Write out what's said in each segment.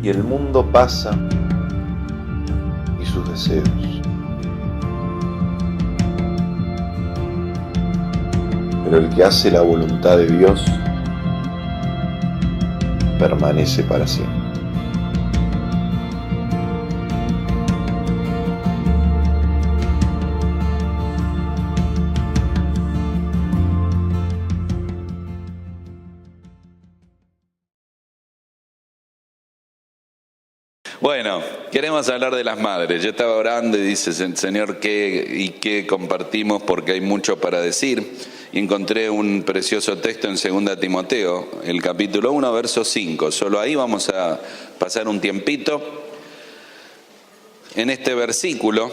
y el mundo pasa y sus deseos. Pero el que hace la voluntad de Dios permanece para siempre. Bueno, queremos hablar de las madres. Yo estaba orando y dice, Señor, ¿qué compartimos? Porque hay mucho para decir. Y encontré un precioso texto en 2 Timoteo, el capítulo 1, verso 5. Solo ahí vamos a pasar un tiempito en este versículo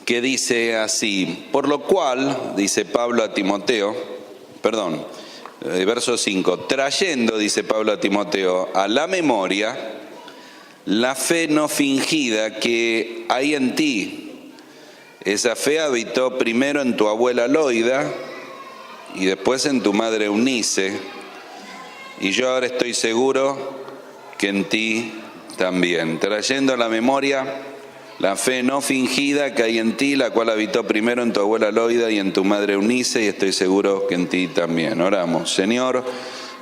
que dice así: por lo cual, dice Pablo a Timoteo, verso 5, trayendo, dice Pablo a Timoteo, a la memoria la fe no fingida que hay en ti. Esa fe habitó primero en tu abuela Loida y después en tu madre Eunice, y yo ahora estoy seguro que en ti también. Trayendo a la memoria la fe no fingida que hay en ti, la cual habitó primero en tu abuela Loida y en tu madre Eunice, y estoy seguro que en ti también. Oramos. Señor,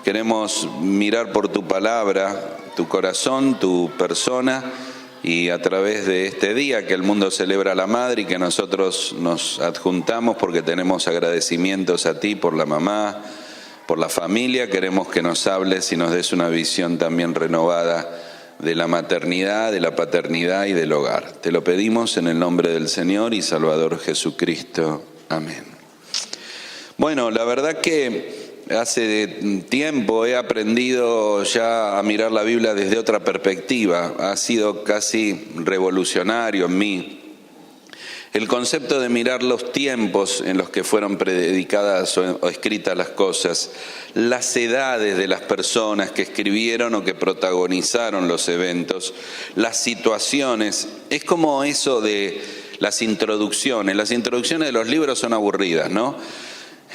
queremos mirar por tu palabra, tu corazón, tu persona, y a través de este día que el mundo celebra a la madre y que nosotros nos adjuntamos porque tenemos agradecimientos a ti por la mamá, por la familia, queremos que nos hables y nos des una visión también renovada de la maternidad, de la paternidad y del hogar. Te lo pedimos en el nombre del Señor y Salvador Jesucristo. Amén. Bueno, la verdad que hace tiempo he aprendido ya a mirar la Biblia desde otra perspectiva. Ha sido casi revolucionario en mí el concepto de mirar los tiempos en los que fueron predicadas o escritas las cosas, las edades de las personas que escribieron o que protagonizaron los eventos, las situaciones. Es como eso de las introducciones. Las introducciones de los libros son aburridas, ¿no?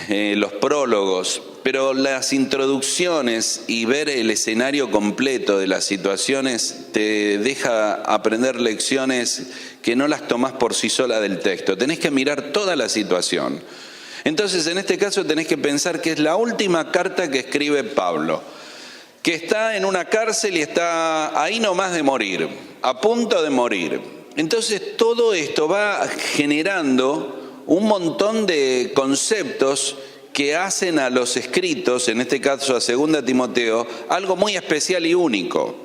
Los prólogos, pero las introducciones y ver el escenario completo de las situaciones te deja aprender lecciones que no las tomás por sí sola del texto. Tenés que mirar toda la situación. Entonces, en este caso tenés que pensar que es la última carta que escribe Pablo, que está en una cárcel y está ahí nomás de morir, a punto de morir. Entonces, todo esto va generando un montón de conceptos que hacen a los escritos, en este caso a 2 Timoteo, algo muy especial y único.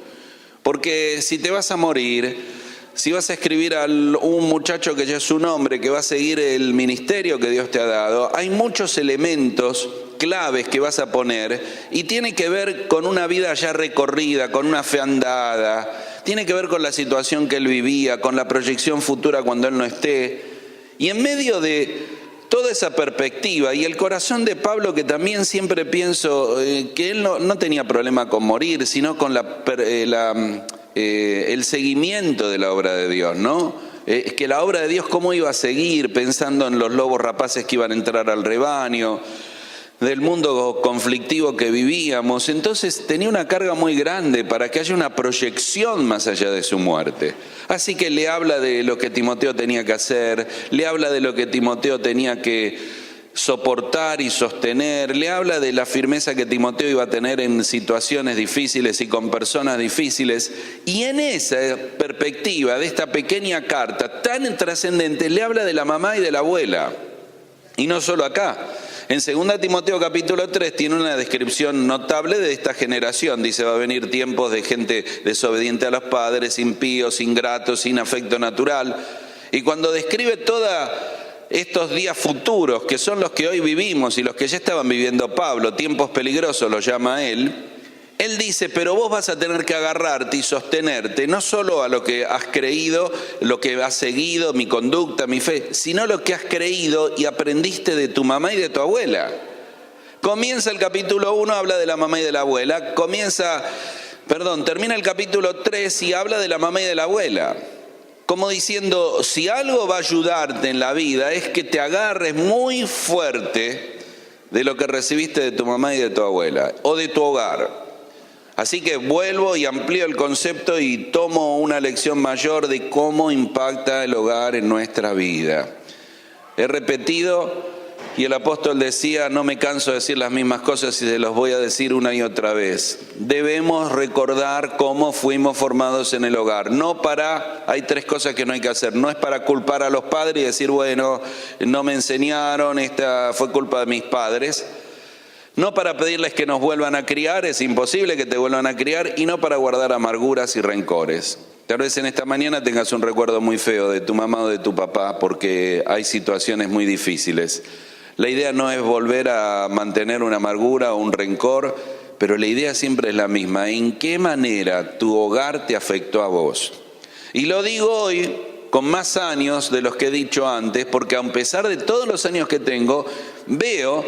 Porque si te vas a morir, si vas a escribir a un muchacho que ya es un hombre, que va a seguir el ministerio que Dios te ha dado, hay muchos elementos claves que vas a poner y tiene que ver con una vida ya recorrida, con una fe andada, tiene que ver con la situación que él vivía, con la proyección futura cuando él no esté. Y en medio de toda esa perspectiva y el corazón de Pablo, que también siempre pienso que él no tenía problema con morir, sino con el seguimiento de la obra de Dios, ¿no? Que la obra de Dios cómo iba a seguir, pensando en los lobos rapaces que iban a entrar al rebaño, del mundo conflictivo que vivíamos. Entonces tenía una carga muy grande para que haya una proyección más allá de su muerte. Así que le habla de lo que Timoteo tenía que hacer, le habla de lo que Timoteo tenía que soportar y sostener, le habla de la firmeza que Timoteo iba a tener en situaciones difíciles y con personas difíciles. Y en esa perspectiva de esta pequeña carta tan trascendente, le habla de la mamá y de la abuela. Y no solo acá. En 2 Timoteo capítulo 3 tiene una descripción notable de esta generación. Dice, va a venir tiempos de gente desobediente a los padres, impíos, ingratos, sin afecto natural. Y cuando describe todos estos días futuros, que son los que hoy vivimos y los que ya estaban viviendo Pablo, tiempos peligrosos los llama él, él dice, pero vos vas a tener que agarrarte y sostenerte, no solo a lo que has creído, lo que has seguido, mi conducta, mi fe, sino lo que has creído y aprendiste de tu mamá y de tu abuela. Comienza el capítulo 1, habla de la mamá y de la abuela. Termina el capítulo 3 y habla de la mamá y de la abuela. Como diciendo, si algo va a ayudarte en la vida es que te agarres muy fuerte de lo que recibiste de tu mamá y de tu abuela, o de tu hogar. Así que vuelvo y amplío el concepto y tomo una lección mayor de cómo impacta el hogar en nuestra vida. He repetido y el apóstol decía, no me canso de decir las mismas cosas y se los voy a decir una y otra vez. Debemos recordar cómo fuimos formados en el hogar. Hay tres cosas que no hay que hacer. No es para culpar a los padres y decir, bueno, no me enseñaron, esta fue culpa de mis padres. No para pedirles que nos vuelvan a criar, es imposible que te vuelvan a criar, y no para guardar amarguras y rencores. Tal vez en esta mañana tengas un recuerdo muy feo de tu mamá o de tu papá porque hay situaciones muy difíciles. La idea no es volver a mantener una amargura o un rencor, pero la idea siempre es la misma. ¿En qué manera tu hogar te afectó a vos? Y lo digo hoy con más años de los que he dicho antes, porque a pesar de todos los años que tengo, veo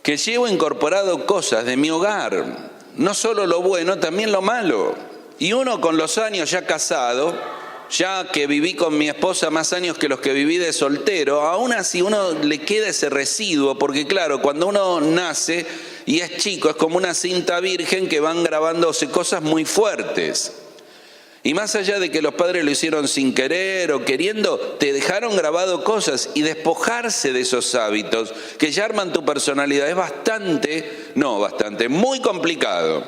que llevo incorporado cosas de mi hogar, no solo lo bueno, también lo malo. Y uno con los años ya casado, ya que viví con mi esposa más años que los que viví de soltero, aún así uno le queda ese residuo, porque claro, cuando uno nace y es chico, es como una cinta virgen que van grabándose cosas muy fuertes. Y más allá de que los padres lo hicieron sin querer o queriendo, te dejaron grabado cosas, y despojarse de esos hábitos que ya arman tu personalidad es muy complicado.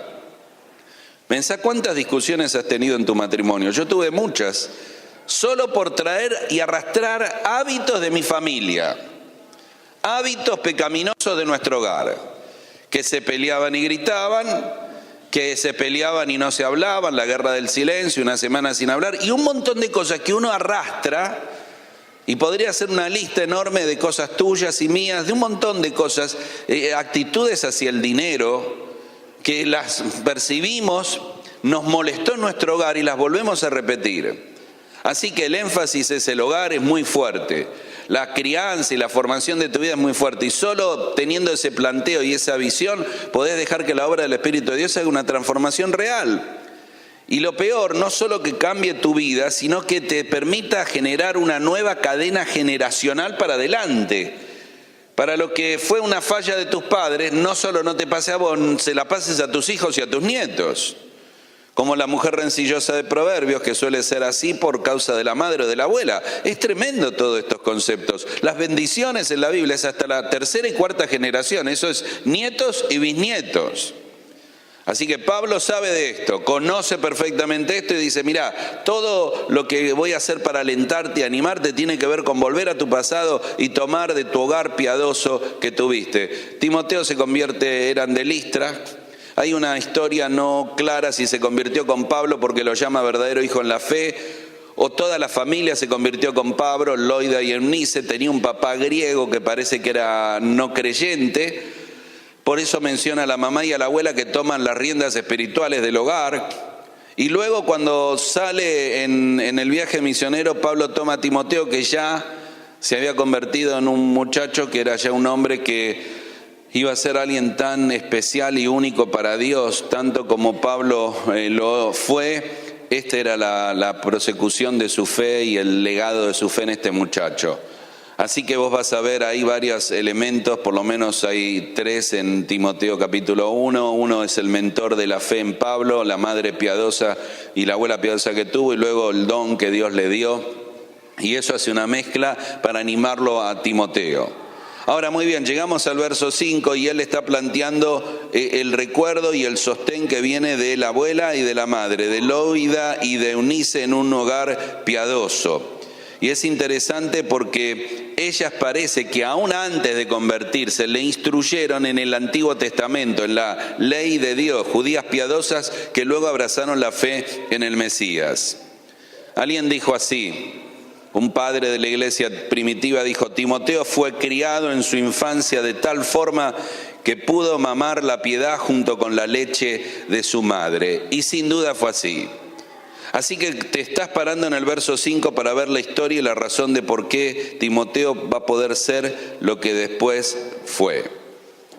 Pensá cuántas discusiones has tenido en tu matrimonio. Yo tuve muchas, solo por traer y arrastrar hábitos de mi familia, hábitos pecaminosos de nuestro hogar, que se peleaban y gritaban, que se peleaban y no se hablaban, la guerra del silencio, una semana sin hablar, y un montón de cosas que uno arrastra, y podría hacer una lista enorme de cosas tuyas y mías, de un montón de cosas, actitudes hacia el dinero, que las percibimos, nos molestó en nuestro hogar y las volvemos a repetir. Así que el énfasis es el hogar, es muy fuerte. La crianza y la formación de tu vida es muy fuerte, y solo teniendo ese planteo y esa visión podés dejar que la obra del Espíritu de Dios haga una transformación real. Y lo peor, no solo que cambie tu vida, sino que te permita generar una nueva cadena generacional para adelante. Para lo que fue una falla de tus padres, no solo no te pase a vos, se la pases a tus hijos y a tus nietos. Como la mujer rencillosa de Proverbios, que suele ser así por causa de la madre o de la abuela. Es tremendo todos estos conceptos. Las bendiciones en la Biblia es hasta la tercera y cuarta generación. Eso es nietos y bisnietos. Así que Pablo sabe de esto, conoce perfectamente esto y dice, mira, todo lo que voy a hacer para alentarte y animarte tiene que ver con volver a tu pasado y tomar de tu hogar piadoso que tuviste. Timoteo eran de Listra. Hay una historia no clara si se convirtió con Pablo porque lo llama verdadero hijo en la fe, o toda la familia se convirtió con Pablo. Loida y Eunice, tenía un papá griego que parece que era no creyente, por eso menciona a la mamá y a la abuela que toman las riendas espirituales del hogar. Y luego cuando sale en el viaje misionero, Pablo toma a Timoteo, que ya se había convertido en un muchacho, que era ya un hombre que iba a ser alguien tan especial y único para Dios, tanto como Pablo lo fue. Esta era la prosecución de su fe y el legado de su fe en este muchacho. Así que vos vas a ver ahí varios elementos, por lo menos hay 3 en Timoteo capítulo 1. Uno es el mentor de la fe en Pablo, la madre piadosa y la abuela piadosa que tuvo, y luego el don que Dios le dio. Y eso hace una mezcla para animarlo a Timoteo. Ahora, muy bien, llegamos al verso 5 y él está planteando el recuerdo y el sostén que viene de la abuela y de la madre, de Loida y de Eunice en un hogar piadoso. Y es interesante porque ellas parece que aún antes de convertirse le instruyeron en el Antiguo Testamento, en la ley de Dios, judías piadosas que luego abrazaron la fe en el Mesías. Alguien dijo así, un padre de la iglesia primitiva dijo, Timoteo fue criado en su infancia de tal forma que pudo mamar la piedad junto con la leche de su madre. Y sin duda fue así. Así que te estás parando en el verso 5 para ver la historia y la razón de por qué Timoteo va a poder ser lo que después fue.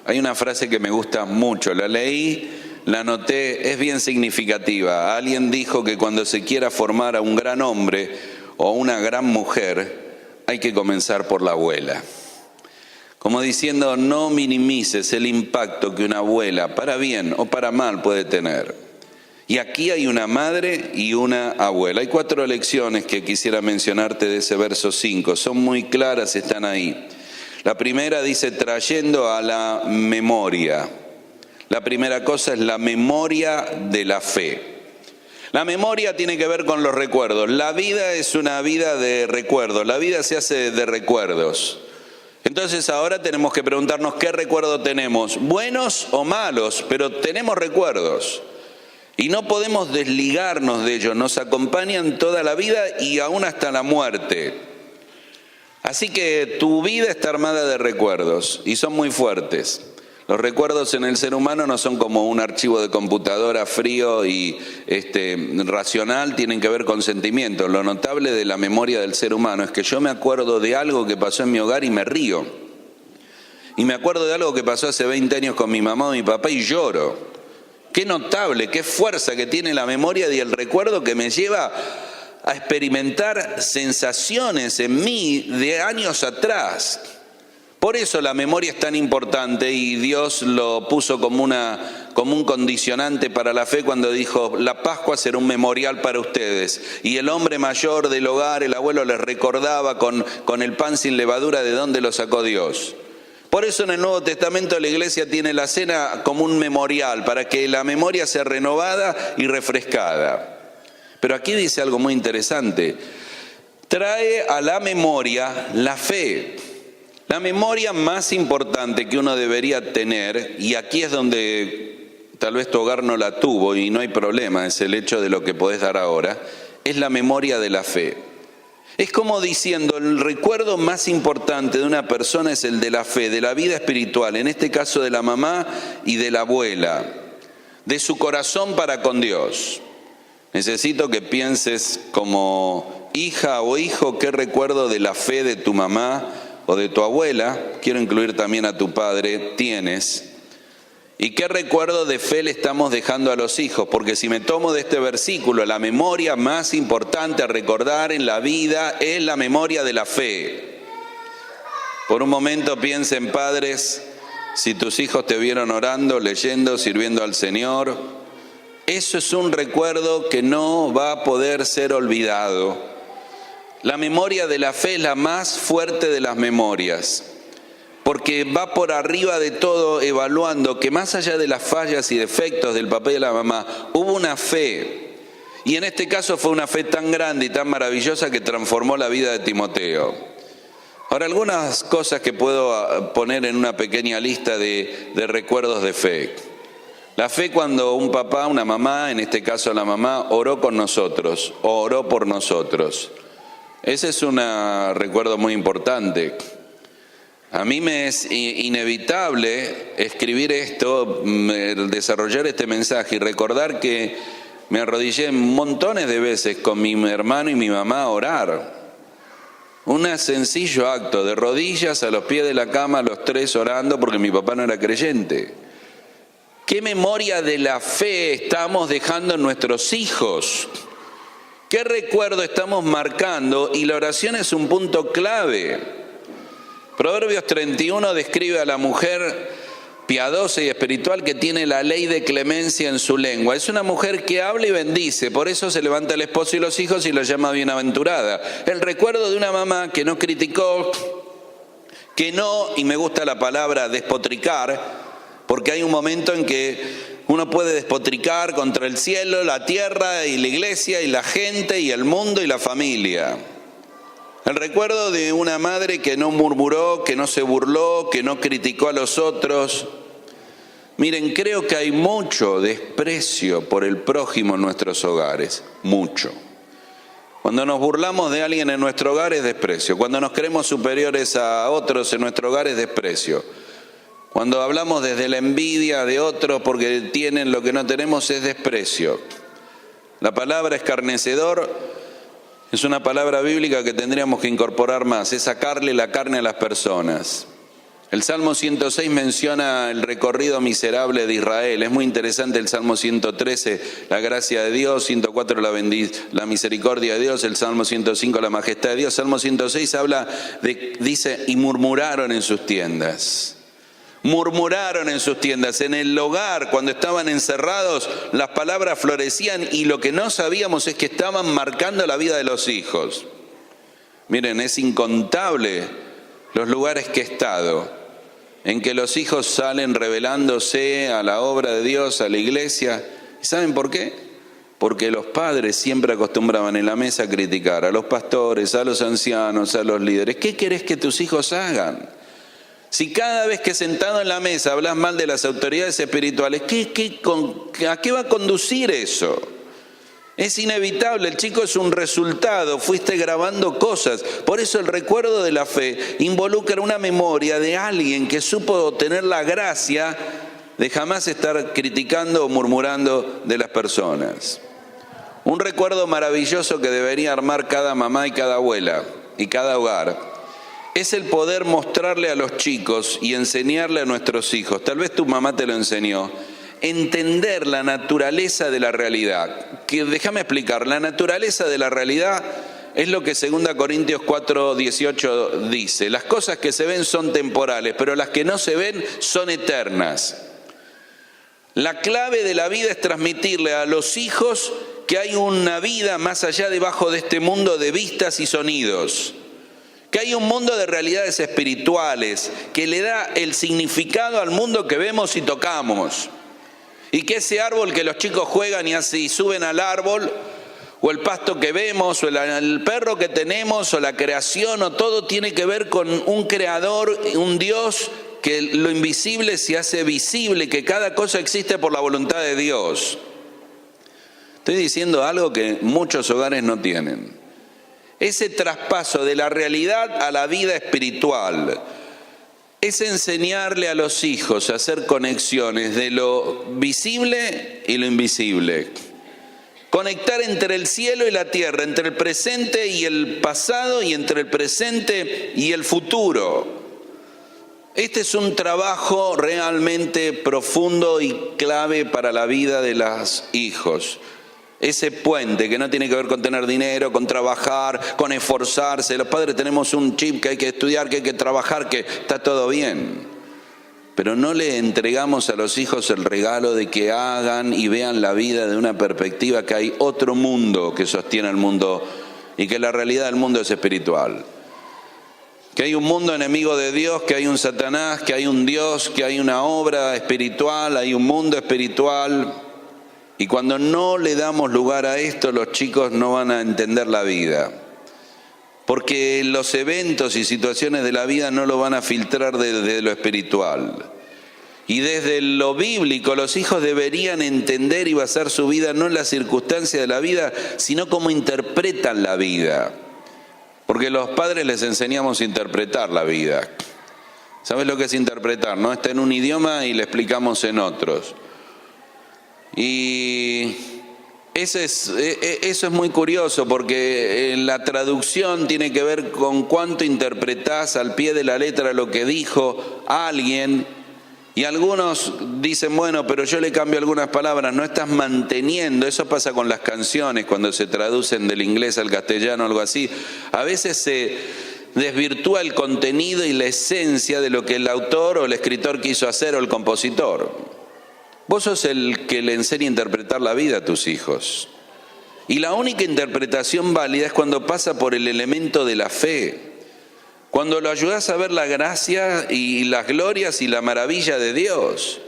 Hay una frase que me gusta mucho, la leí, la anoté, es bien significativa. Alguien dijo que cuando se quiera formar a un gran hombre o una gran mujer, hay que comenzar por la abuela. Como diciendo, no minimices el impacto que una abuela, para bien o para mal, puede tener. Y aquí hay una madre y una abuela. Hay 4 lecciones que quisiera mencionarte de ese verso 5. Son muy claras, están ahí. La primera dice, trayendo a la memoria. La primera cosa es la memoria de la fe. La memoria tiene que ver con los recuerdos. La vida es una vida de recuerdos. La vida se hace de recuerdos. Entonces ahora tenemos que preguntarnos qué recuerdo tenemos, buenos o malos, pero tenemos recuerdos. Y no podemos desligarnos de ellos, nos acompañan toda la vida y aún hasta la muerte. Así que tu vida está armada de recuerdos y son muy fuertes. Los recuerdos en el ser humano no son como un archivo de computadora frío y racional, tienen que ver con sentimientos. Lo notable de la memoria del ser humano es que yo me acuerdo de algo que pasó en mi hogar y me río. Y me acuerdo de algo que pasó hace 20 años con mi mamá o mi papá y lloro. Qué notable, qué fuerza que tiene la memoria y el recuerdo que me lleva a experimentar sensaciones en mí de años atrás. Por eso la memoria es tan importante y Dios lo puso como un condicionante para la fe cuando dijo, la Pascua será un memorial para ustedes. Y el hombre mayor del hogar, el abuelo, les recordaba con el pan sin levadura de dónde lo sacó Dios. Por eso en el Nuevo Testamento la iglesia tiene la cena como un memorial, para que la memoria sea renovada y refrescada. Pero aquí dice algo muy interesante, trae a la memoria la fe. La memoria más importante que uno debería tener, y aquí es donde tal vez tu hogar no la tuvo y no hay problema, es el hecho de lo que podés dar ahora, es la memoria de la fe. Es como diciendo, el recuerdo más importante de una persona es el de la fe, de la vida espiritual, en este caso de la mamá y de la abuela, de su corazón para con Dios. Necesito que pienses como hija o hijo, ¿qué recuerdo de la fe de tu mamá o de tu abuela, quiero incluir también a tu padre, tienes? ¿Y qué recuerdo de fe le estamos dejando a los hijos? Porque si me tomo de este versículo, la memoria más importante a recordar en la vida es la memoria de la fe. Por un momento piensen, padres, si tus hijos te vieron orando, leyendo, sirviendo al Señor, eso es un recuerdo que no va a poder ser olvidado. La memoria de la fe es la más fuerte de las memorias, porque va por arriba de todo evaluando que más allá de las fallas y defectos del papá y de la mamá, hubo una fe. Y en este caso fue una fe tan grande y tan maravillosa que transformó la vida de Timoteo. Ahora, algunas cosas que puedo poner en una pequeña lista de recuerdos de fe. La fe cuando un papá, una mamá, en este caso la mamá, oró con nosotros, o oró por nosotros. Ese es un recuerdo muy importante. A mí me es inevitable escribir esto, desarrollar este mensaje y recordar que me arrodillé montones de veces con mi hermano y mi mamá a orar. Un sencillo acto de rodillas a los pies de la cama, los tres orando porque mi papá no era creyente. ¿Qué memoria de la fe estamos dejando en nuestros hijos? ¿Qué recuerdo estamos marcando? Y la oración es un punto clave. Proverbios 31 describe a la mujer piadosa y espiritual que tiene la ley de clemencia en su lengua. Es una mujer que habla y bendice, por eso se levanta el esposo y los hijos y la llama bienaventurada. El recuerdo de una mamá que no criticó, que no, y me gusta la palabra despotricar, porque hay un momento en que uno puede despotricar contra el cielo, la tierra y la iglesia y la gente y el mundo y la familia. El recuerdo de una madre que no murmuró, que no se burló, que no criticó a los otros. Miren, creo que hay mucho desprecio por el prójimo en nuestros hogares, mucho. Cuando nos burlamos de alguien en nuestro hogar es desprecio. Cuando nos creemos superiores a otros en nuestro hogar es desprecio. Cuando hablamos desde la envidia de otros porque tienen lo que no tenemos es desprecio. La palabra escarnecedor es una palabra bíblica que tendríamos que incorporar más, es sacarle la carne a las personas. El Salmo 106 menciona el recorrido miserable de Israel. Es muy interesante el Salmo 113, la gracia de Dios, 104 la misericordia de Dios, el Salmo 105 la majestad de Dios. Salmo 106 dice, y murmuraron en sus tiendas. Murmuraron en sus tiendas. En el hogar, cuando estaban encerrados, las palabras florecían y lo que no sabíamos es que estaban marcando la vida de los hijos. Miren, es incontable los lugares que he estado en que los hijos salen revelándose a la obra de Dios, a la iglesia. ¿Y saben por qué? Porque los padres siempre acostumbraban en la mesa a criticar a los pastores, a los ancianos, a los líderes. ¿Qué querés que tus hijos hagan? Si cada vez que sentado en la mesa hablas mal de las autoridades espirituales, ¿a qué va a conducir eso? Es inevitable, el chico es un resultado, fuiste grabando cosas. Por eso el recuerdo de la fe involucra una memoria de alguien que supo tener la gracia de jamás estar criticando o murmurando de las personas. Un recuerdo maravilloso que debería armar cada mamá y cada abuela y cada hogar es el poder mostrarle a los chicos y enseñarle a nuestros hijos, tal vez tu mamá te lo enseñó, entender la naturaleza de la realidad. Que déjame explicar, la naturaleza de la realidad es lo que 2 Corintios 4:18 dice. Las cosas que se ven son temporales, pero las que no se ven son eternas. La clave de la vida es transmitirle a los hijos que hay una vida más allá debajo de este mundo de vistas y sonidos. Que hay un mundo de realidades espirituales que le da el significado al mundo que vemos y tocamos. Y que ese árbol que los chicos juegan y así suben al árbol, o el pasto que vemos, o el perro que tenemos, o la creación, o todo tiene que ver con un creador, un Dios, que lo invisible se hace visible, que cada cosa existe por la voluntad de Dios. Estoy diciendo algo que muchos hogares no tienen. Ese traspaso de la realidad a la vida espiritual es enseñarle a los hijos a hacer conexiones de lo visible y lo invisible. Conectar entre el cielo y la tierra, entre el presente y el pasado, y entre el presente y el futuro. Este es un trabajo realmente profundo y clave para la vida de los hijos. Ese puente que no tiene que ver con tener dinero, con trabajar, con esforzarse. Los padres tenemos un chip que hay que estudiar, que hay que trabajar, que está todo bien. Pero no le entregamos a los hijos el regalo de que hagan y vean la vida de una perspectiva que hay otro mundo que sostiene el mundo y que la realidad del mundo es espiritual. Que hay un mundo enemigo de Dios, que hay un Satanás, que hay un Dios, que hay una obra espiritual, hay un mundo espiritual. Y cuando no le damos lugar a esto, los chicos no van a entender la vida. Porque los eventos y situaciones de la vida no lo van a filtrar desde lo espiritual. Y desde lo bíblico, los hijos deberían entender y basar su vida no en las circunstancias de la vida, sino cómo interpretan la vida. Porque los padres les enseñamos a interpretar la vida. ¿Sabes lo que es interpretar? ¿No? Está en un idioma y le explicamos en otros. Y eso es muy curioso porque la traducción tiene que ver con cuánto interpretás al pie de la letra lo que dijo alguien. Y algunos dicen, bueno, pero yo le cambio algunas palabras, no estás manteniendo. Eso pasa con las canciones cuando se traducen del inglés al castellano o algo así. A veces se desvirtúa el contenido y la esencia de lo que el autor o el escritor quiso hacer o el compositor. Vos sos el que le enseña a interpretar la vida a tus hijos. Y la única interpretación válida es cuando pasa por el elemento de la fe. Cuando lo ayudás a ver la gracia y las glorias y la maravilla de Dios.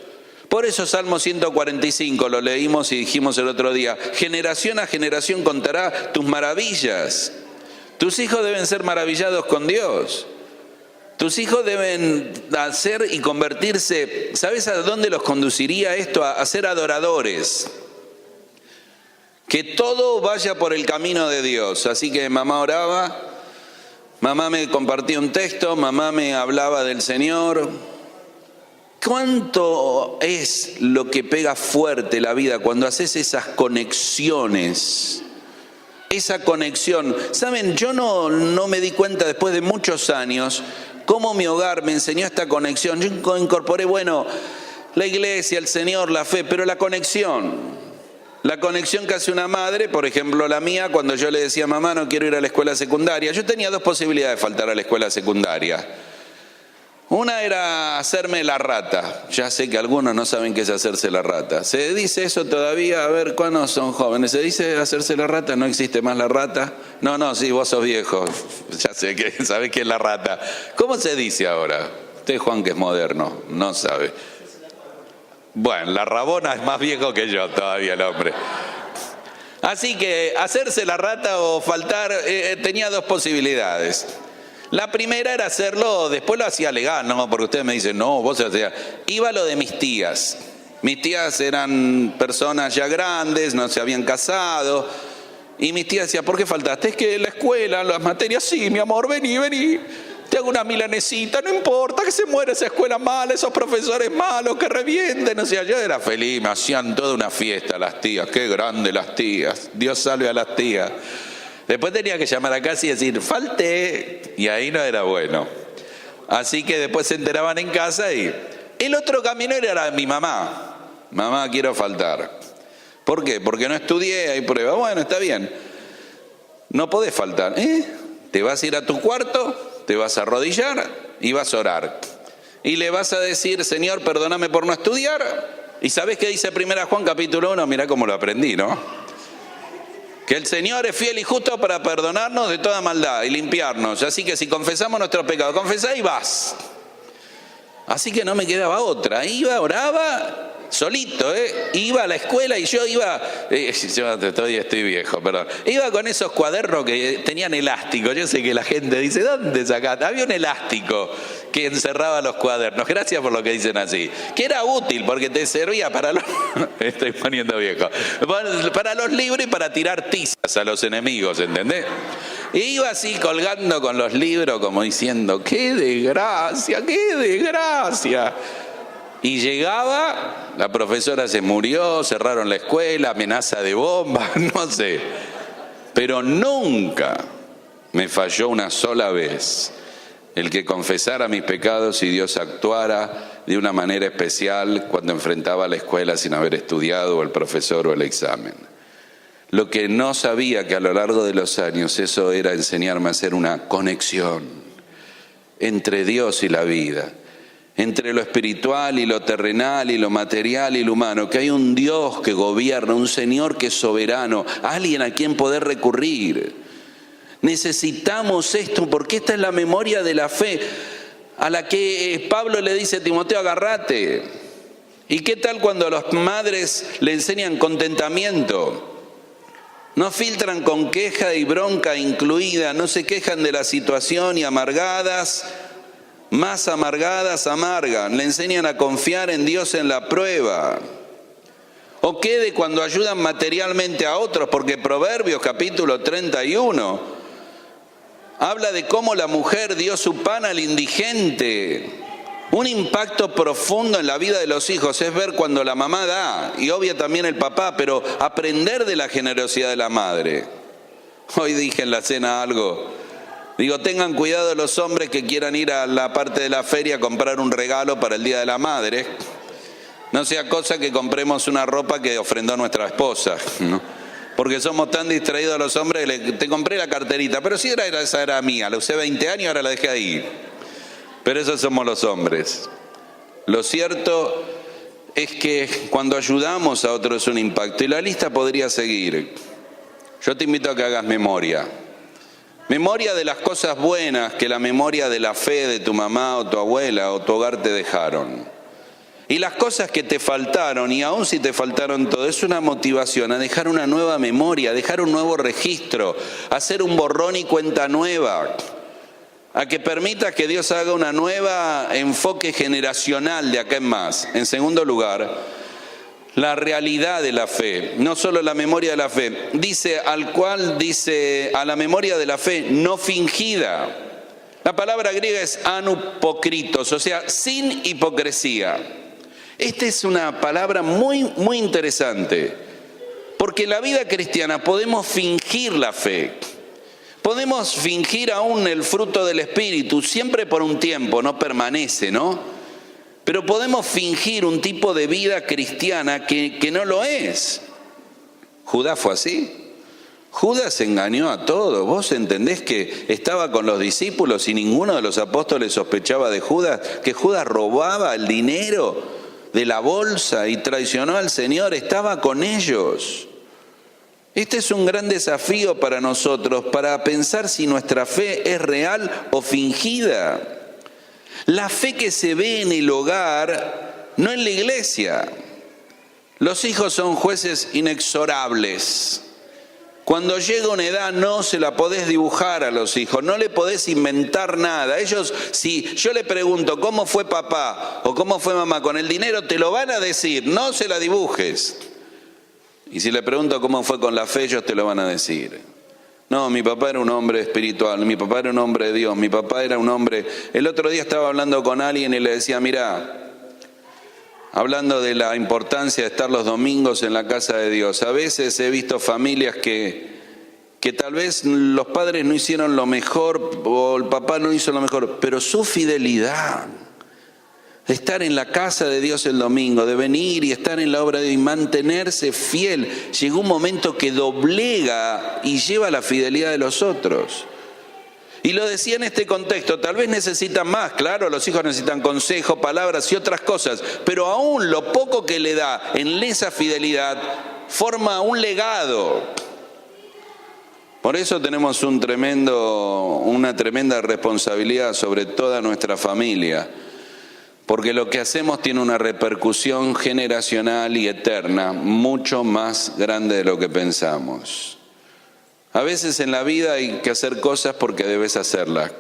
Por eso Salmo 145 lo leímos y dijimos el otro día, generación a generación contará tus maravillas. Tus hijos deben ser maravillados con Dios. Tus hijos deben hacer y convertirse, ¿sabes a dónde los conduciría esto? A ser adoradores. Que todo vaya por el camino de Dios. Así que mamá oraba, mamá me compartía un texto, mamá me hablaba del Señor. ¿Cuánto es lo que pega fuerte la vida cuando haces esas conexiones? Esa conexión. ¿Saben? Yo no me di cuenta después de muchos años cómo mi hogar me enseñó esta conexión. Yo incorporé, bueno, la iglesia, el Señor, la fe, pero la conexión que hace una madre, por ejemplo la mía, cuando yo le decía, mamá, no quiero ir a la escuela secundaria, yo tenía dos posibilidades de faltar a la escuela secundaria. Una era hacerme la rata. Ya sé que algunos no saben qué es hacerse la rata. ¿Se dice eso todavía? A ver, ¿cuándo son jóvenes? ¿Se dice hacerse la rata? ¿No existe más la rata? No, sí, vos sos viejo. Ya sé que sabés qué es la rata. ¿Cómo se dice ahora? Usted, Juan, que es moderno, no sabe. Bueno, la rabona es más viejo que yo todavía, el hombre. Así que hacerse la rata o faltar, tenía dos posibilidades. La primera era hacerlo, después lo hacía legal, ¿no? Porque ustedes me dicen, no, vos hacías. Iba lo de mis tías. Mis tías eran personas ya grandes, no se habían casado. Y mis tías decían, ¿por qué faltaste? Es que la escuela, las materias, sí, mi amor, vení. Te hago una milanesita, no importa que se muera esa escuela mala, esos profesores malos que revienten. O sea, yo era feliz, me hacían toda una fiesta las tías. Qué grande las tías. Dios salve a las tías. Después tenía que llamar a casa y decir, falté, y ahí no era bueno. Así que después se enteraban en casa y el otro camino era mi mamá. Mamá, quiero faltar. ¿Por qué? Porque no estudié, hay prueba. Bueno, está bien. No podés faltar. Te vas a ir a tu cuarto, te vas a arrodillar y vas a orar. Y le vas a decir, Señor, perdóname por no estudiar. ¿Y sabés qué dice 1 Juan capítulo 1? Mirá cómo lo aprendí, ¿no? Que el Señor es fiel y justo para perdonarnos de toda maldad y limpiarnos. Así que si confesamos nuestros pecados, confesá y vas. Así que no me quedaba otra. Iba, oraba, solito, iba a la escuela y yo iba, estoy viejo, perdón. Iba con esos cuadernos que tenían elástico. Yo sé que la gente dice, ¿dónde sacaste? Había un elástico que encerraba los cuadernos. Gracias por lo que dicen así. Que era útil porque te servía para los... Estoy poniendo viejo. Para los libros y para tirar tizas a los enemigos, ¿entendés? Y iba así colgando con los libros como diciendo, ¡qué desgracia, qué desgracia! Y llegaba, la profesora se murió, cerraron la escuela, amenaza de bomba, no sé. Pero nunca me falló una sola vez el que confesara mis pecados y Dios actuara de una manera especial cuando enfrentaba la escuela sin haber estudiado, o el profesor o el examen. Lo que no sabía que a lo largo de los años eso era enseñarme a hacer una conexión entre Dios y la vida, entre lo espiritual y lo terrenal y lo material y lo humano, que hay un Dios que gobierna, un Señor que es soberano, alguien a quien poder recurrir. Necesitamos esto porque esta es la memoria de la fe a la que Pablo le dice a Timoteo, agárrate. ¿Y qué tal cuando las madres le enseñan contentamiento? No filtran con queja y bronca incluida, no se quejan de la situación y amargadas, más amargadas amargan, le enseñan a confiar en Dios en la prueba. O quede cuando ayudan materialmente a otros, porque Proverbios capítulo 31 habla de cómo la mujer dio su pan al indigente. Un impacto profundo en la vida de los hijos es ver cuando la mamá da, y obvia también el papá, pero aprender de la generosidad de la madre. Hoy dije en la cena algo, digo, tengan cuidado los hombres que quieran ir a la parte de la feria a comprar un regalo para el Día de la Madre. No sea cosa que compremos una ropa que ofrendó nuestra esposa, ¿no? Porque somos tan distraídos los hombres, te compré la carterita, pero sí esa era mía, la usé 20 años, ahora la dejé ahí. Pero esos somos los hombres. Lo cierto es que cuando ayudamos a otros es un impacto, y la lista podría seguir. Yo te invito a que hagas memoria. Memoria de las cosas buenas que la memoria de la fe de tu mamá o tu abuela o tu hogar te dejaron. Y las cosas que te faltaron, y aun si te faltaron todo, es una motivación a dejar una nueva memoria, a dejar un nuevo registro, a hacer un borrón y cuenta nueva, a que permita que Dios haga una nueva enfoque generacional de acá en más. En segundo lugar, la realidad de la fe, no solo la memoria de la fe. Dice a la memoria de la fe no fingida. La palabra griega es anupokritos, o sea, sin hipocresía. Esta es una palabra muy, muy interesante, porque en la vida cristiana podemos fingir la fe. Podemos fingir aún el fruto del Espíritu, siempre por un tiempo, no permanece, ¿no? Pero podemos fingir un tipo de vida cristiana que no lo es. Judas fue así. Judas engañó a todos. ¿Vos entendés que estaba con los discípulos y ninguno de los apóstoles sospechaba de Judas? Que Judas robaba el dinero de la bolsa y traicionó al Señor. Estaba con ellos. Este es un gran desafío para nosotros, para pensar si nuestra fe es real o fingida. La fe que se ve en el hogar, no en la iglesia. Los hijos son jueces inexorables. Cuando llega una edad no se la podés dibujar a los hijos, no le podés inventar nada. Ellos, si yo le pregunto cómo fue papá o cómo fue mamá con el dinero, te lo van a decir, no se la dibujes. Y si le pregunto cómo fue con la fe, ellos te lo van a decir. No, mi papá era un hombre espiritual, mi papá era un hombre de Dios, mi papá era un hombre... El otro día estaba hablando con alguien y le decía, mirá, hablando de la importancia de estar los domingos en la casa de Dios. A veces he visto familias que tal vez los padres no hicieron lo mejor o el papá no hizo lo mejor, pero su fidelidad de estar en la casa de Dios el domingo, de venir y estar en la obra de Dios y mantenerse fiel, llegó un momento que doblega y lleva la fidelidad de los otros. Y lo decía en este contexto, tal vez necesitan más, claro, los hijos necesitan consejo, palabras y otras cosas, pero aún lo poco que le da en esa fidelidad forma un legado. Por eso tenemos una tremenda responsabilidad sobre toda nuestra familia, porque lo que hacemos tiene una repercusión generacional y eterna mucho más grande de lo que pensamos. A veces en la vida hay que hacer cosas porque debes hacerlas.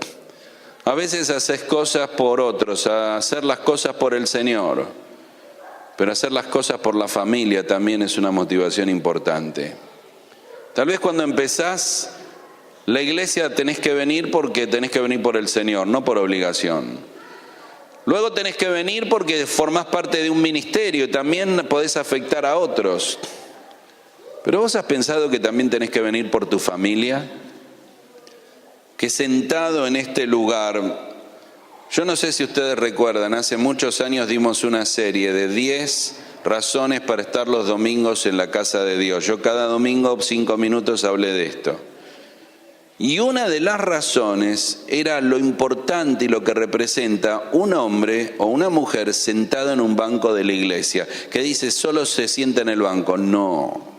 A veces haces cosas por otros, hacer las cosas por el Señor. Pero hacer las cosas por la familia también es una motivación importante. Tal vez cuando empezás la iglesia tenés que venir porque tenés que venir por el Señor, no por obligación. Luego tenés que venir porque formás parte de un ministerio y también podés afectar a otros. Pero vos has pensado que también tenés que venir por tu familia, que sentado en este lugar, yo no sé si ustedes recuerdan, hace muchos años dimos una serie de 10 razones para estar los domingos en la casa de Dios. Yo cada domingo 5 minutos hablé de esto. Y una de las razones era lo importante y lo que representa un hombre o una mujer sentado en un banco de la iglesia, que dice solo se sienta en el banco. No.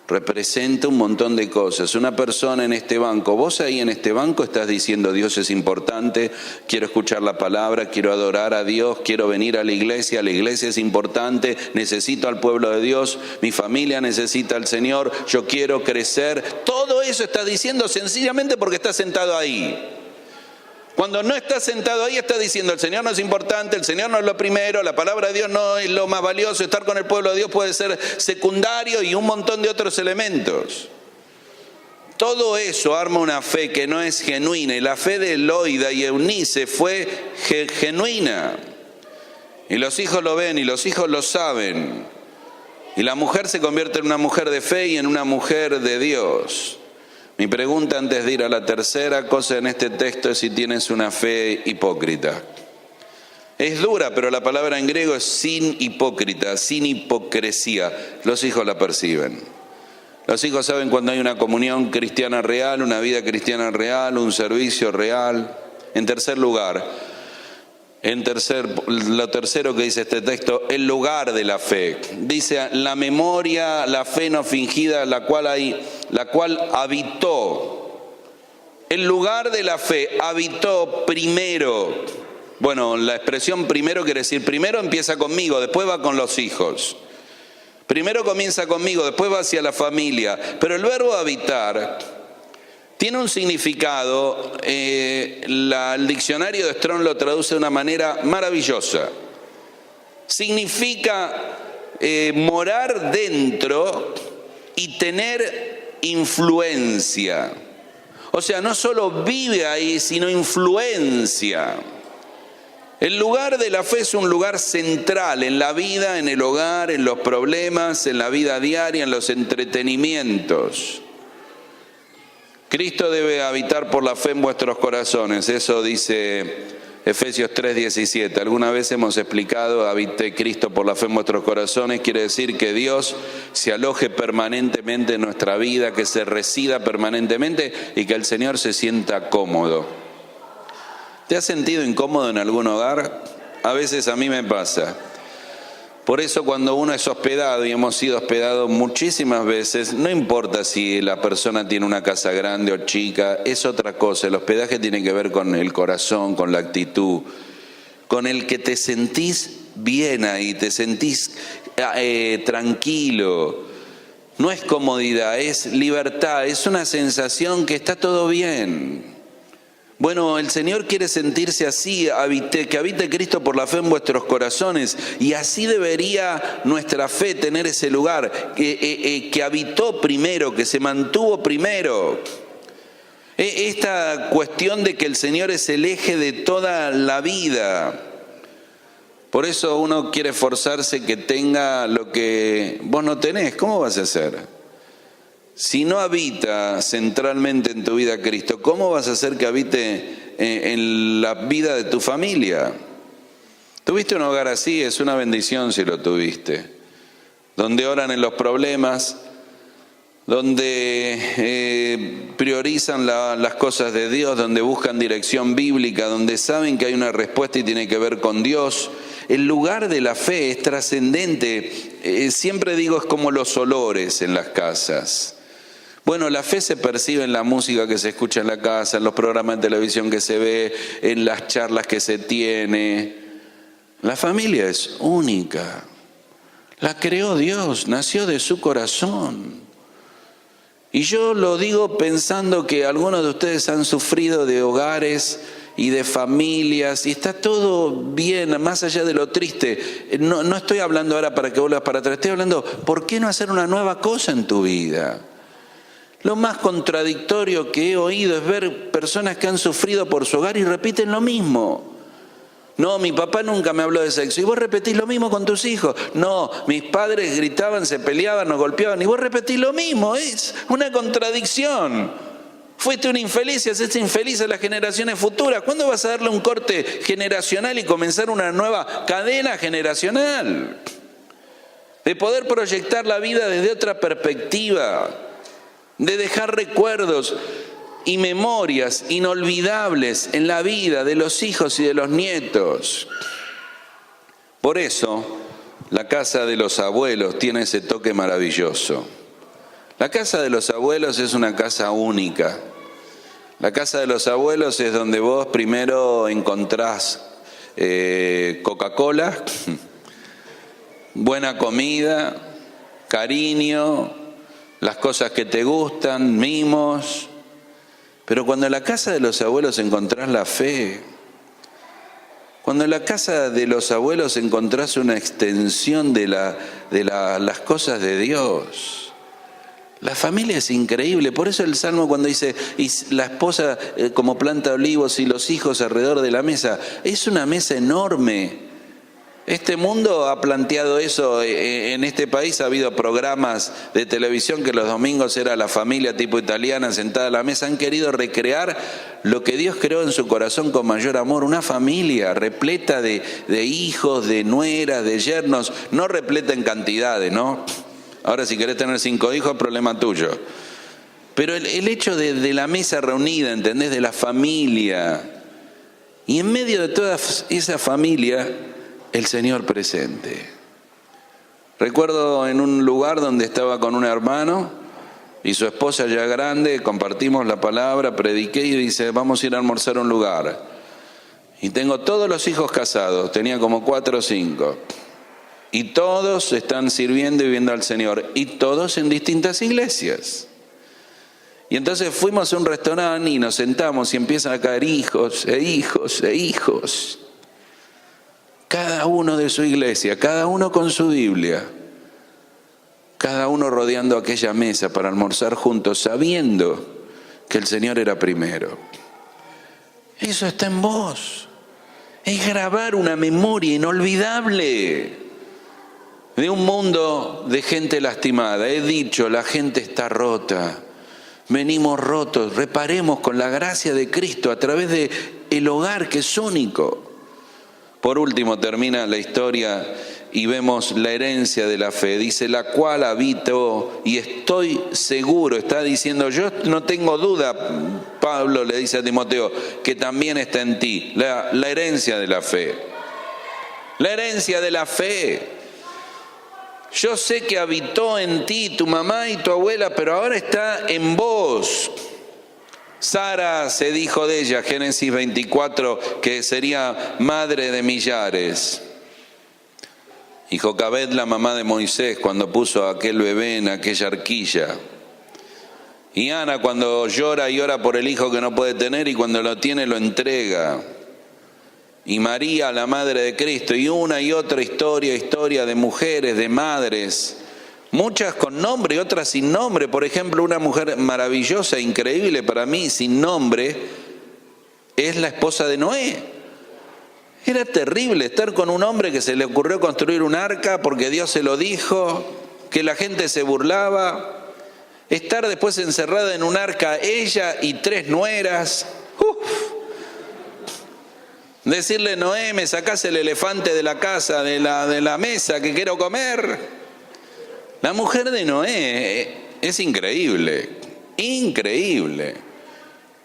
Representa un montón de cosas. Una persona en este banco, vos ahí en este banco estás diciendo Dios es importante, quiero escuchar la palabra, quiero adorar a Dios, quiero venir a la iglesia es importante, necesito al pueblo de Dios, mi familia necesita al Señor, yo quiero crecer. Todo eso estás diciendo sencillamente porque estás sentado ahí. Cuando no estás sentado ahí, estás diciendo el Señor no es importante, el Señor no es lo primero, la palabra de Dios no es lo más valioso, estar con el pueblo de Dios puede ser secundario y un montón de otros elementos. Todo eso arma una fe que no es genuina, y la fe de Loida y Eunice fue genuina. Y los hijos lo ven y los hijos lo saben. Y la mujer se convierte en una mujer de fe y en una mujer de Dios. Mi pregunta antes de ir a la tercera cosa en este texto es si tienes una fe hipócrita. Es dura, pero la palabra en griego es sin hipócrita, sin hipocresía. Los hijos la perciben. Los hijos saben cuando hay una comunión cristiana real, una vida cristiana real, un servicio real. En tercer lugar, lo tercero que dice este texto, el lugar de la fe. Dice la memoria, la fe no fingida, la cual habitó. El lugar de la fe habitó primero. Bueno, la expresión primero quiere decir, primero empieza conmigo, después va con los hijos. Primero comienza conmigo, después va hacia la familia. Pero el verbo habitar tiene un significado, el diccionario de Strong lo traduce de una manera maravillosa. Significa morar dentro y tener influencia. O sea, no solo vive ahí, sino influencia. El lugar de la fe es un lugar central en la vida, en el hogar, en los problemas, en la vida diaria, en los entretenimientos. Cristo debe habitar por la fe en vuestros corazones, eso dice Efesios 3:17. Alguna vez hemos explicado, habite Cristo por la fe en vuestros corazones, quiere decir que Dios se aloje permanentemente en nuestra vida, que se resida permanentemente y que el Señor se sienta cómodo. ¿Te has sentido incómodo en algún hogar? A veces a mí me pasa. Por eso cuando uno es hospedado, y hemos sido hospedados muchísimas veces, no importa si la persona tiene una casa grande o chica, es otra cosa. El hospedaje tiene que ver con el corazón, con la actitud, con el que te sentís bien ahí, te sentís tranquilo. No es comodidad, es libertad, es una sensación que está todo bien. Bueno, el Señor quiere sentirse así, que habite Cristo por la fe en vuestros corazones, y así debería nuestra fe tener ese lugar, que habitó primero, que se mantuvo primero. Esta cuestión de que el Señor es el eje de toda la vida. Por eso uno quiere esforzarse que tenga lo que vos no tenés. ¿Cómo vas a hacer? Si no habita centralmente en tu vida Cristo, ¿cómo vas a hacer que habite en la vida de tu familia? ¿Tuviste un hogar así? Es una bendición si lo tuviste. Donde oran en los problemas, donde priorizan las cosas de Dios, donde buscan dirección bíblica, donde saben que hay una respuesta y tiene que ver con Dios. El lugar de la fe es trascendente. Siempre digo, es como los olores en las casas. Bueno, la fe se percibe en la música que se escucha en la casa, en los programas de televisión que se ve, en las charlas que se tiene. La familia es única. La creó Dios, nació de su corazón. Y yo lo digo pensando que algunos de ustedes han sufrido de hogares y de familias, y está todo bien, más allá de lo triste. No estoy hablando ahora para que vuelvas para atrás, estoy hablando, ¿por qué no hacer una nueva cosa en tu vida? Lo más contradictorio que he oído es ver personas que han sufrido por su hogar y repiten lo mismo. No, mi papá nunca me habló de sexo. Y vos repetís lo mismo con tus hijos. No, mis padres gritaban, se peleaban, nos golpeaban. Y vos repetís lo mismo. Es una contradicción. Fuiste un infeliz y haces infeliz a las generaciones futuras. ¿Cuándo vas a darle un corte generacional y comenzar una nueva cadena generacional? De poder proyectar la vida desde otra perspectiva. De dejar recuerdos y memorias inolvidables en la vida de los hijos y de los nietos. Por eso, la casa de los abuelos tiene ese toque maravilloso. La casa de los abuelos es una casa única. La casa de los abuelos es donde vos primero encontrás Coca-Cola, buena comida, cariño, las cosas que te gustan, mimos. Pero cuando en la casa de los abuelos encontrás la fe, cuando en la casa de los abuelos encontrás una extensión de las cosas de Dios, la familia es increíble. Por eso el Salmo cuando dice, y la esposa como planta olivos y los hijos alrededor de la mesa, es una mesa enorme. Este mundo ha planteado eso. En este país ha habido programas de televisión que los domingos era la familia tipo italiana sentada a la mesa. Han querido recrear lo que Dios creó en su corazón con mayor amor. Una familia repleta de hijos, de nueras, de yernos. No repleta en cantidades, ¿no? Ahora si querés tener 5 hijos, problema tuyo. Pero el hecho de la mesa reunida, ¿entendés? De la familia. Y en medio de toda esa familia, el Señor presente. Recuerdo en un lugar donde estaba con un hermano y su esposa ya grande, compartimos la palabra, prediqué y dice, vamos a ir a almorzar a un lugar. Y tengo todos los hijos casados, tenía como 4 o 5. Y todos están sirviendo y viendo al Señor. Y todos en distintas iglesias. Y entonces fuimos a un restaurante y nos sentamos y empiezan a caer hijos e hijos e hijos. Cada uno de su iglesia, cada uno con su Biblia, cada uno rodeando aquella mesa para almorzar juntos, sabiendo que el Señor era primero. Eso está en vos. Es grabar una memoria inolvidable de un mundo de gente lastimada. He dicho, la gente está rota. venimos rotos. Reparemos con la gracia de Cristo a través de el hogar, que es único. Por último, termina la historia y vemos la herencia de la fe. Dice, la cual habito y estoy seguro. Está diciendo, yo no tengo duda, Pablo le dice a Timoteo, que también está en ti. La herencia de la fe. La herencia de la fe. Yo sé que habitó en ti tu mamá y tu abuela, pero ahora está en vos. Sara se dijo de ella, Génesis 24, que sería madre de millares. Y Jocabed, la mamá de Moisés, cuando puso a aquel bebé en aquella arquilla. Y Ana, cuando llora y ora por el hijo que no puede tener, y cuando lo tiene lo entrega. Y María, la madre de Cristo, y una y otra historia de mujeres, de madres, muchas con nombre y otras sin nombre. Por ejemplo, una mujer maravillosa, increíble para mí, sin nombre, es la esposa de Noé. Era terrible estar con un hombre que se le ocurrió construir un arca porque Dios se lo dijo, que la gente se burlaba, estar después encerrada en un arca ella y 3 nueras. Decirle, Noé, me sacás el elefante de la casa, de la mesa que quiero comer. La mujer de Noé es increíble, increíble.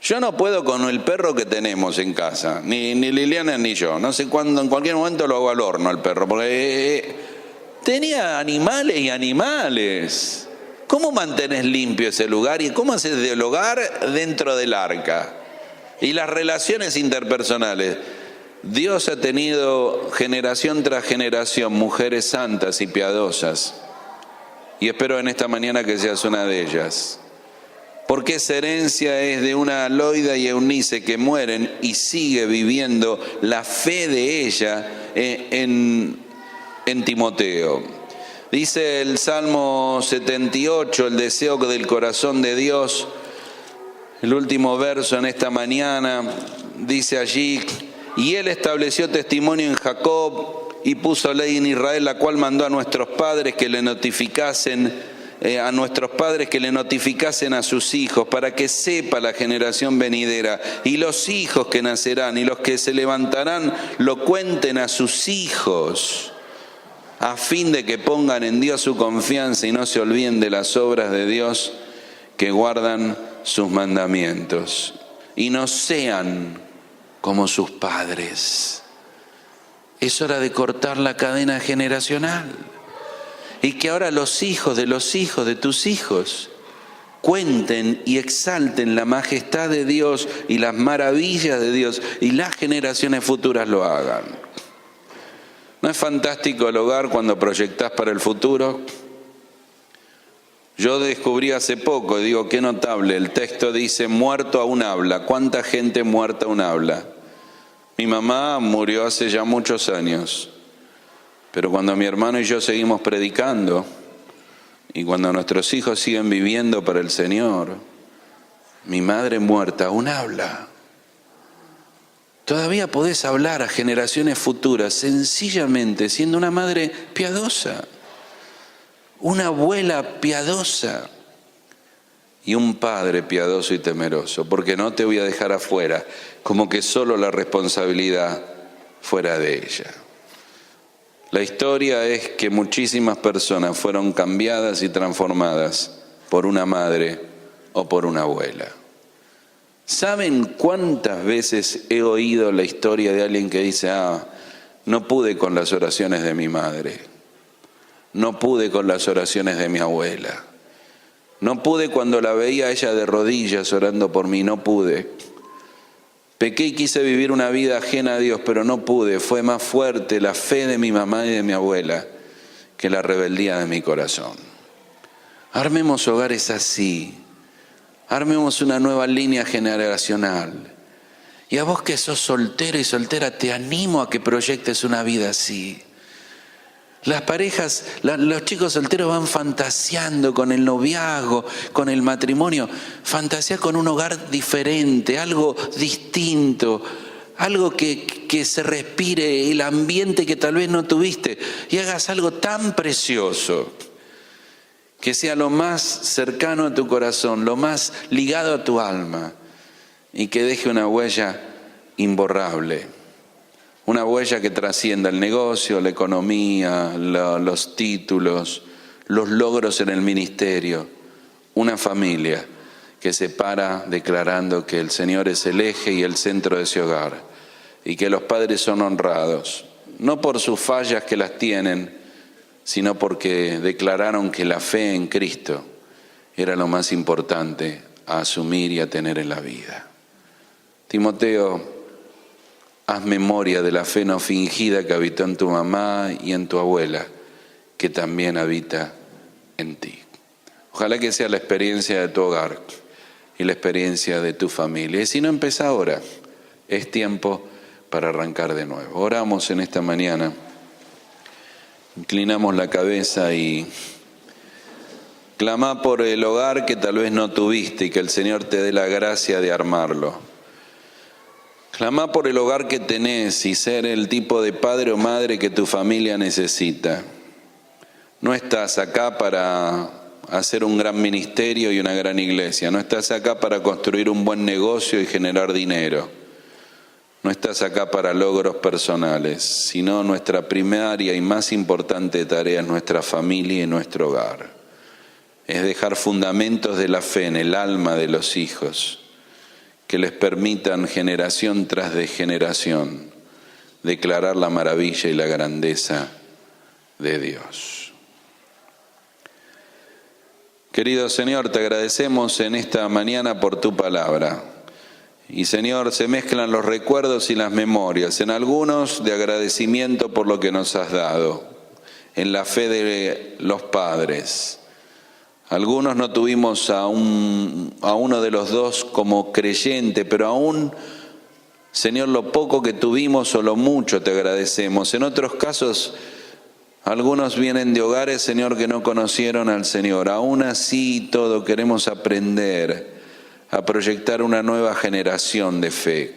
Yo no puedo con el perro que tenemos en casa, ni Liliana ni yo. No sé cuándo, en cualquier momento lo hago al horno al perro, porque tenía animales y animales. ¿Cómo mantenés limpio ese lugar y cómo haces del hogar dentro del arca? Y las relaciones interpersonales. Dios ha tenido generación tras generación mujeres santas y piadosas. Y espero en esta mañana que seas una de ellas. Porque esa herencia es de una Loida y Eunice que mueren y sigue viviendo la fe de ella en Timoteo. Dice el Salmo 78, el deseo del corazón de Dios, el último verso en esta mañana, dice allí, y él estableció testimonio en Jacob y puso ley en Israel, la cual mandó a nuestros padres que le notificasen a sus hijos, para que sepa la generación venidera, y los hijos que nacerán, y los que se levantarán, lo cuenten a sus hijos, a fin de que pongan en Dios su confianza y no se olviden de las obras de Dios, que guardan sus mandamientos, y no sean como sus padres. Es hora de cortar la cadena generacional. Y que ahora los hijos de tus hijos cuenten y exalten la majestad de Dios y las maravillas de Dios, y las generaciones futuras lo hagan. ¿No es fantástico el hogar cuando proyectás para el futuro? Yo descubrí hace poco, digo, qué notable, el texto dice, muerto aún habla. ¿Cuánta gente muerta aún habla? Mi mamá murió hace ya muchos años. Pero cuando mi hermano y yo seguimos predicando, y cuando nuestros hijos siguen viviendo para el Señor, mi madre muerta aún habla. Todavía podés hablar a generaciones futuras, sencillamente siendo una madre piadosa, una abuela piadosa y un padre piadoso y temeroso, porque no te voy a dejar afuera, como que solo la responsabilidad fuera de ella. La historia es que muchísimas personas fueron cambiadas y transformadas por una madre o por una abuela. ¿Saben cuántas veces he oído la historia de alguien que dice, no pude con las oraciones de mi madre, no pude con las oraciones de mi abuela, no pude cuando la veía a ella de rodillas orando por mí, no pude? Pequé y quise vivir una vida ajena a Dios, pero no pude. Fue más fuerte la fe de mi mamá y de mi abuela que la rebeldía de mi corazón. Armemos hogares así. Armemos una nueva línea generacional. Y a vos que sos soltero y soltera, te animo a que proyectes una vida así. Las parejas, los chicos solteros van fantaseando con el noviazgo, con el matrimonio. Fantasea con un hogar diferente, algo distinto, algo que se respire el ambiente que tal vez no tuviste. Y hagas algo tan precioso que sea lo más cercano a tu corazón, lo más ligado a tu alma, y que deje una huella imborrable, una huella que trascienda el negocio, la economía, los títulos, los logros en el ministerio, una familia que se para declarando que el Señor es el eje y el centro de ese hogar, y que los padres son honrados, no por sus fallas que las tienen, sino porque declararon que la fe en Cristo era lo más importante a asumir y a tener en la vida. Timoteo, haz memoria de la fe no fingida que habitó en tu mamá y en tu abuela, que también habita en ti. Ojalá que sea la experiencia de tu hogar y la experiencia de tu familia. Y si no, empieza ahora. Es tiempo para arrancar de nuevo. Oramos en esta mañana. Inclinamos la cabeza y clamá por el hogar que tal vez no tuviste y que el Señor te dé la gracia de armarlo. Clamá por el hogar que tenés y ser el tipo de padre o madre que tu familia necesita. No estás acá para hacer un gran ministerio y una gran iglesia. No estás acá para construir un buen negocio y generar dinero. No estás acá para logros personales, sino nuestra primaria y más importante tarea es nuestra familia y nuestro hogar. Es dejar fundamentos de la fe en el alma de los hijos, que les permitan generación tras de generación declarar la maravilla y la grandeza de Dios. Querido Señor, te agradecemos en esta mañana por tu palabra. Y Señor, se mezclan los recuerdos y las memorias, en algunos de agradecimiento por lo que nos has dado, en la fe de los padres. Algunos no tuvimos a uno de los dos como creyente, pero aún, Señor, lo poco que tuvimos o lo mucho te agradecemos. En otros casos, algunos vienen de hogares, Señor, que no conocieron al Señor. Aún así, todo queremos aprender a proyectar una nueva generación de fe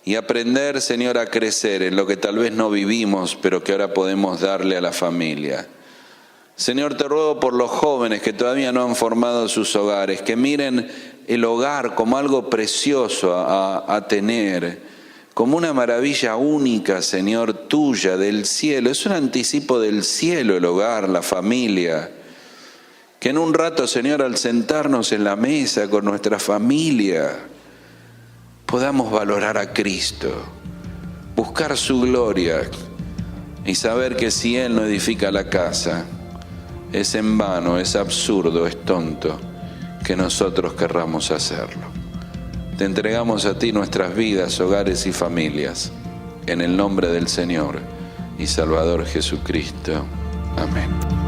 y aprender, Señor, a crecer en lo que tal vez no vivimos, pero que ahora podemos darle a la familia. Señor, te ruego por los jóvenes que todavía no han formado sus hogares, que miren el hogar como algo precioso a tener, como una maravilla única, Señor, tuya, del cielo. Es un anticipo del cielo el hogar, la familia. Que en un rato, Señor, al sentarnos en la mesa con nuestra familia, podamos valorar a Cristo, buscar su gloria y saber que si Él no edifica la casa, es en vano, es absurdo, es tonto que nosotros querramos hacerlo. Te entregamos a ti nuestras vidas, hogares y familias, en el nombre del Señor y Salvador Jesucristo. Amén.